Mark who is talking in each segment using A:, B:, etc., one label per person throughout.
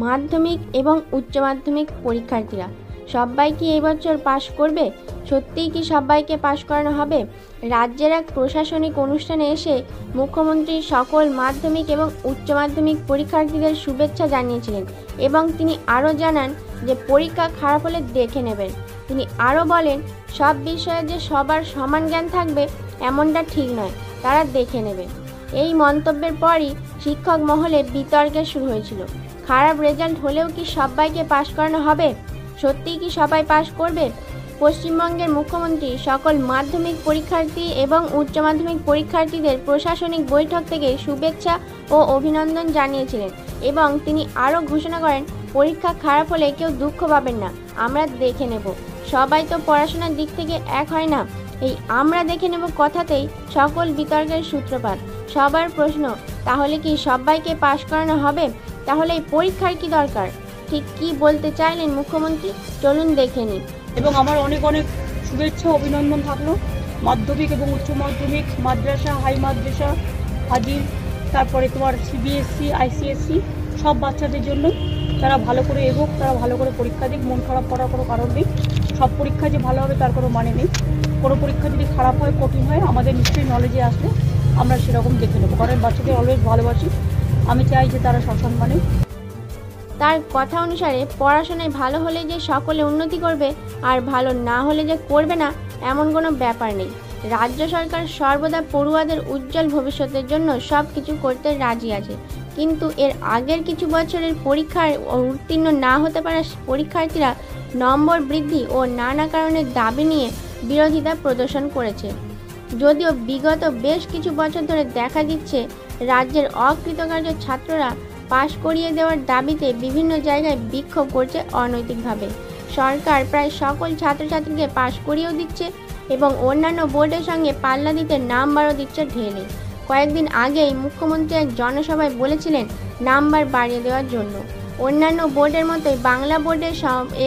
A: মাধ্যমিক এবং উচ্চ মাধ্যমিক পরীক্ষার্থীরা সবাই কি এই বছর পাশ করবে? সত্যিই কি সবাইকে পাশ করানো হবে? রাজ্যের এক প্রশাসনিক অনুষ্ঠানে এসে মুখ্যমন্ত্রী সকল মাধ্যমিক এবং উচ্চ মাধ্যমিক পরীক্ষার্থীদের শুভেচ্ছা জানিয়েছিলেন এবং তিনি আরও জানান যে পরীক্ষা খারাপ হলে দেখে নেবেন। তিনি আরও বলেন, সব বিষয়ে যে সবার সমান জ্ঞান থাকবে এমনটা ঠিক নয়, তারা দেখে নেবে। এই মন্তব্যের পরই শিক্ষক মহলে বিতর্কের শুরু হয়েছিল। খারাপ রেজাল্ট হলেও কি সবাইকে পাশ করানো হবে? সত্যিই কি সবাই পাশ করবে? পশ্চিমবঙ্গের মুখ্যমন্ত্রী সকল মাধ্যমিক পরীক্ষার্থী এবং উচ্চ মাধ্যমিক পরীক্ষার্থীদের প্রশাসনিক বৈঠক থেকে শুভেচ্ছা ও অভিনন্দন জানিয়েছিলেন এবং তিনি আরও ঘোষণা করেন, পরীক্ষা খারাপ হলে কেউ দুঃখ পাবেন না, আমরা দেখে নেব। সবাই তো পড়াশোনার দিক থেকে এক হয় না। এই আমরা দেখে নেব কথাতেই সকল বিতর্কের সূত্রপাত। সবার প্রশ্ন, তাহলে কি সবাইকে পাশ করানো হবে? তাহলে এই পরীক্ষার কি দরকার? ঠিক কি বলতে চাইলেন মুখ্যমন্ত্রী, চলুন দেখে নিই।
B: এবং আমার অনেক অনেক শুভেচ্ছা অভিনন্দন থাকলো মাধ্যমিক এবং উচ্চ মাধ্যমিক, মাদ্রাসা, হাই মাদ্রাসা, হাজির, তারপরে তোমার সিবিএসসি, আইসিএসসি সব বাচ্চাদের জন্য। তারা ভালো করে এগোক, তারা ভালো করে পরীক্ষা দিক, মন খারাপ করার কোনো কারণ নেই। সব পরীক্ষা যে ভালো হবে তার কোনো মানে নেই। কোনো পরীক্ষা যদি খারাপ হয়, কঠিন হয়, আমাদের নিশ্চয়ই নলেজে আসলে আমরা সেরকম দেখে নেবো, কারণ বাচ্চাদের অলওয়েজ ভালোবাসি। আমি চাই যে তারা সসম্মানে।
A: তার কথা অনুসারে পড়াশোনায় ভালো হলে যে সকলে উন্নতি করবে আর ভালো না হলে যে করবে না এমন কোনো ব্যাপার নেই। রাজ্য সরকার সর্বদা পড়ুয়াদের উজ্জ্বল ভবিষ্যতের জন্য সব কিছু করতে রাজি আছে, কিন্তু এর আগের কিছু বছরের পরীক্ষায় উত্তীর্ণ না হতে পারা পরীক্ষার্থীরা নম্বর বৃদ্ধি ও নানা কারণের দাবি নিয়ে বিরোধিতা প্রদর্শন করেছে। যদিও বিগত বেশ কিছু বছর ধরে দেখা দিচ্ছে রাজ্যের অকৃতকার্য ছাত্ররা পাশ করিয়ে দেওয়ার দাবিতে বিভিন্ন জায়গায় বিক্ষোভ করছে অনৈতিকভাবে। সরকার প্রায় সকল ছাত্রছাত্রীকে পাশ করিয়েও দিচ্ছে এবং অন্যান্য বোর্ডের সঙ্গে পাল্লা দিতে নাম্বারও দিচ্ছে ঢেলে। কয়েকদিন আগেই মুখ্যমন্ত্রী এক জনসভায় বলেছিলেন নাম্বার বাড়িয়ে দেওয়ার জন্য। অন্যান্য বোর্ডের মতোই বাংলা বোর্ডের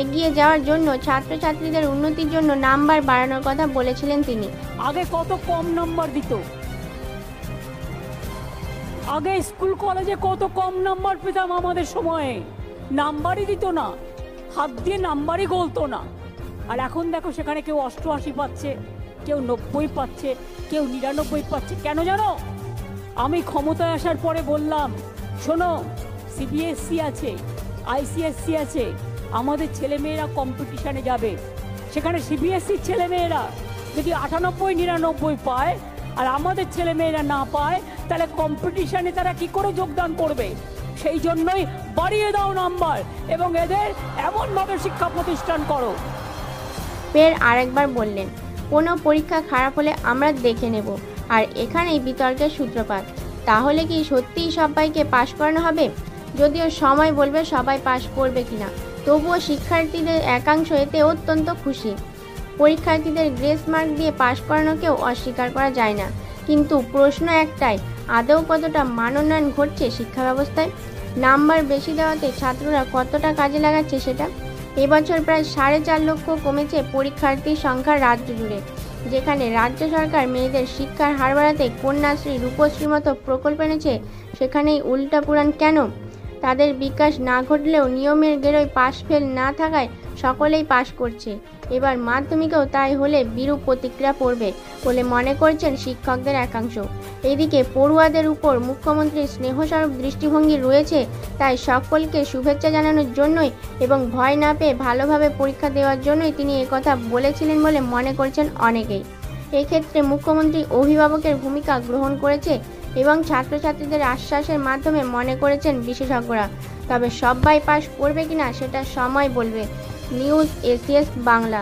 A: এগিয়ে যাওয়ার জন্য ছাত্রছাত্রীদের উন্নতির জন্য নাম্বার বাড়ানোর কথা বলেছিলেন তিনি।
B: আগে কত কম নাম্বার দিত, আগে স্কুল কলেজে কত কম নাম্বার পেতাম আমাদের সময়ে, নাম্বারই দিত না, হাত দিয়ে নাম্বারই গলতো না। আর এখন দেখো সেখানে কেউ 88 পাচ্ছে, কেউ 90 পাচ্ছে, কেউ 99 পাচ্ছে। কেন জানো? আমি ক্ষমতায় আসার পরে বললাম, শোনো, সিবিএসসি আছে, আইসিএসসি আছে, আমাদের ছেলেমেয়েরা কম্পিটিশানে যাবে। সেখানে সিবিএসসির ছেলেমেয়েরা যদি 98, 99 পায় আর আমাদের ছেলেমেয়েরা না পায়, তাহলে কম্পিটিশানে তারা কি করে যোগদান করবে? সেই জন্যই বাড়িয়ে দাও নাম্বার এবং এদের এমনভাবে শিক্ষা প্রতিষ্ঠান করো।
A: ফের আরেকবার বললেন, কোনো পরীক্ষা খারাপ হলে আমরা দেখে নেব। আর এখানেই বিতর্কের সূত্রপাত। তাহলে কি সত্যিই সবাইকে পাশ করানো হবে? যদিও সময় বলবে সবাই পাশ করবে কিনা, তবুও শিক্ষার্থীদের একাংশ এতে অত্যন্ত খুশি। পরীক্ষার্থীদের গ্রেস মার্ক দিয়ে পাশ করানোকেও অস্বীকার করা যায় না, কিন্তু প্রশ্ন একটাই, আদৌ কতটা মানোন্নয়ন ঘটছে শিক্ষা ব্যবস্থায়? নাম্বার বেশি দেওয়াতে ছাত্ররা কতটা কাজে লাগাচ্ছে সেটা? এবছর প্রায় 4.5 লক্ষ কমেছে পরীক্ষার্থীর সংখ্যা রাজ্য জুড়ে। যেখানে রাজ্য সরকার মেয়েদের শিক্ষার হার বাড়াতে কন্যাশ্রী, রূপশ্রীর মতো প্রকল্প এনেছে, সেখানেই উল্টা পুরাণ কেন? তাদের বিকাশ না ঘটলেও নিয়মের গেরোয় পাশ ফেল না থাকায় সকলেই পাশ করছে। এবার মাধ্যমিকেও তাই হলে বিরূপ প্রতিক্রিয়া পড়বে বলে মনে করছেন শিক্ষকদের একাংশ। এদিকে পড়ুয়াদের উপর মুখ্যমন্ত্রীর স্নেহস্বরূপ দৃষ্টিভঙ্গি রয়েছে, তাই সকলকে শুভেচ্ছা জানানোর জন্যই এবং ভয় না পেয়ে ভালোভাবে পরীক্ষা দেওয়ার জন্যই তিনি একথা বলেছিলেন বলে মনে করছেন অনেকেই। এক্ষেত্রে মুখ্যমন্ত্রী অভিভাবকের ভূমিকা গ্রহণ করেছে এবং ছাত্রছাত্রীদের আশ্বাসের মাধ্যমে মনে করেছেন বিশেষজ্ঞরা। তবে সবাই পাশ করবে কিনা সেটা সময় বলবে। News ACS Bangla.